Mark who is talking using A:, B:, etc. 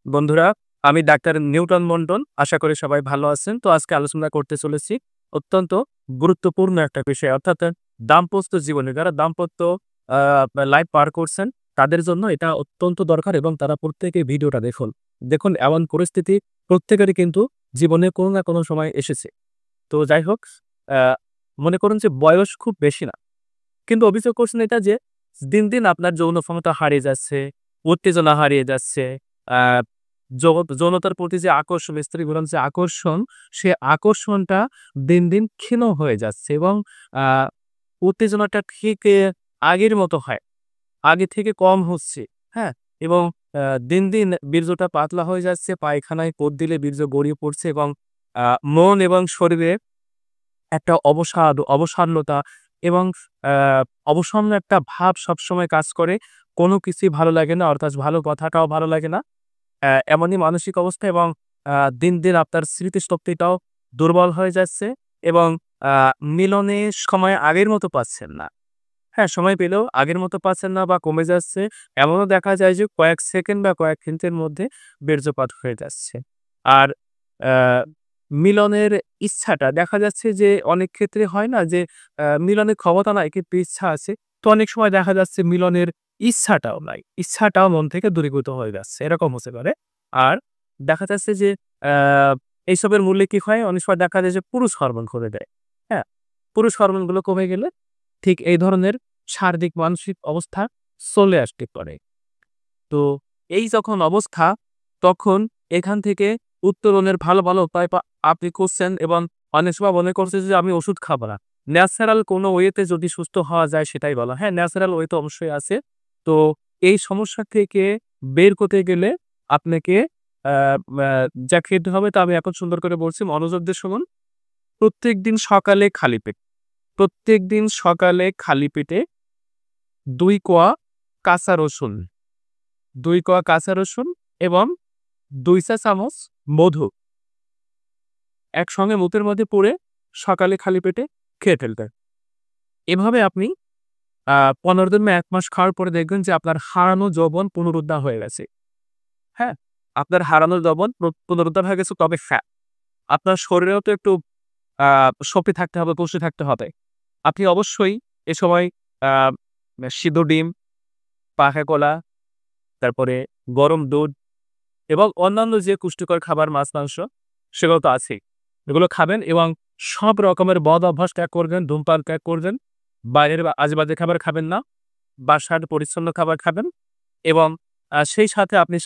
A: বন্ধুরা, আমি doctor Newton Mondal. আশা করি সবাই ভালো আছেন। তো আজকে আলোচনা করতে চলেছি অত্যন্ত গুরুত্বপূর্ণ একটা বিষয় অর্থাৎ দাম্পত্য জীবনে যারা দাম্পত্য আ লাইফ পার করছেন তাদের জন্য এটা অত্যন্ত দরকার এবং তারা প্রত্যেকেই ভিডিওটা দেখুন। দেখুন এমন পরিস্থিতি প্রত্যেকেরই কিন্তু জীবনে কোনো না কোনো সময় এসেছে। তো যাই হোক আ মনে করুন যে বয়স খুব বেশি না। কিন্তু অভিযোগ করছেন এটা যে দিন আপনার যৌন ক্ষমতা হারিয়ে যাচ্ছে, উত্তেজনা হারিয়ে যাচ্ছে। আ যৌনতার প্রতি যে আকর্ষণ, স্ত্রী বলেন যে আকর্ষণ, সে আকর্ষণটা দিন ক্ষীণ হয়ে যাচ্ছে এবং আ উত্তেজনাটা ঠিক আগের মতো হয়। আগে থেকে কম হচ্ছে, হ্যাঁ? এবং আ দিন বীর্যটা পাতলা হয়ে যাচ্ছে, পায়খানায় পোদ দিলে বীর্য গড়িয়ে পড়ছে এবং আ মন এবং শরীরে একটা অবসাদলতা এবং আ অবসন্ন একটা ভাব সবসময় কাজ করে। কোনো কিছুই ভালো লাগে না, অর্থাৎ ভালো কথাটাও ভালো লাগে না। এমনই মানসিক অবস্থা এবং দিন আপনার স্মৃতিশক্তিটাও দুর্বল হয়ে যাচ্ছে এবং আ মিলনের সময় আগের মতো পাচ্ছেন না। হ্যাঁ, সময় পেলেও আগের মতো পাচ্ছেন না বা কমে যাচ্ছে। এমনও দেখা যায় যে কয়েক সেকেন্ড বা কয়েক মিনিটের মধ্যে বীর্যপাত হয়ে যাচ্ছে। আর আ মিলনের ইচ্ছাটা দেখা যাচ্ছে যে অনেক ক্ষেত্রে হয় না যে মিলনের ক্ষমতা নাই কিন্তু ইচ্ছা আছে। তো অনেক সময় দেখা যাচ্ছে মিলনের ইচ্ছাটাও নাই। ইচ্ছাটাও মন থেকে দূরীভূত হয়ে যাচ্ছে। এরকম হতে পারে। আর দেখা যাচ্ছে যে আ এইসবের মূল্যে কি হয়? অনেক সময় দেখা যায় যে পুরুষ হরমোন কমে দেয়। হ্যাঁ? পুরুষ হরমোনগুলো কমে গেলে ঠিক এই ধরনের শারীরিক মানসিক অবস্থা চলে আসতে পারে। তো এই যখন অবস্থা তখন এখান থেকে উত্তরণের ভালো উপায় আপনি খুঁজছেন এবং অনেক সময় মনে করছে যে আমি ওষুধ খাবো না। ন্যাচারাল কোনো ওয়েতে যদি সুস্থ হওয়া যায় সেটাই বলা। হ্যাঁ, ন্যাচারাল ওয়ে তো অবশ্যই আছে। তো এই সমস্যা থেকে বের করতে গেলে আপনাকে আ আ যা খেতে হবে তা আমি এখন সুন্দর করে বলছি মনোযোগ দিয়ে শুনুন। প্রত্যেকদিন সকালে খালি পেট প্রত্যেকদিন সকালে খালি পেটে ২ কোয়া কাঁচা রসুন, ২ কোয়া কাঁচা রসুন এবং ২ চা চামচ মধু একসঙ্গে মুখের মধ্যে পুরে সকালে খালি পেটে খেয়ে ফেলবেন। এভাবে আপনি ১৫ দিন বা ১ মাস খাওয়ার পরে দেখবেন যে আপনার হারানো যৌবন পুনরুদ্ধার হয়ে গেছে। হ্যাঁ? আপনার হারানো যৌবন পুনরুদ্ধার হয়ে গেছে তবে আপনার শরীরেও তো একটু আ শক্তি থাকতে হবে, পুষ্টি থাকতে হবে। আপনি অবশ্যই এ সময় আ সিদ্ধ ডিম, পাকা কলা, তারপরে গরম দুধ এবং অন্যান্য যে পুষ্টিকর খাবার মাছ-মাংস সেগুলো তো আছেই। এগুলো খাবেন এবং সব রকমের বদ অভ্যাস ত্যাগ করবেন, ধূমপান ত্যাগ করবেন, বাইরের আজেবাজে খাবার খাবেন না, বাসার পরিচ্ছন্ন খাবার খাবেন এবং সেই সাথে আপনি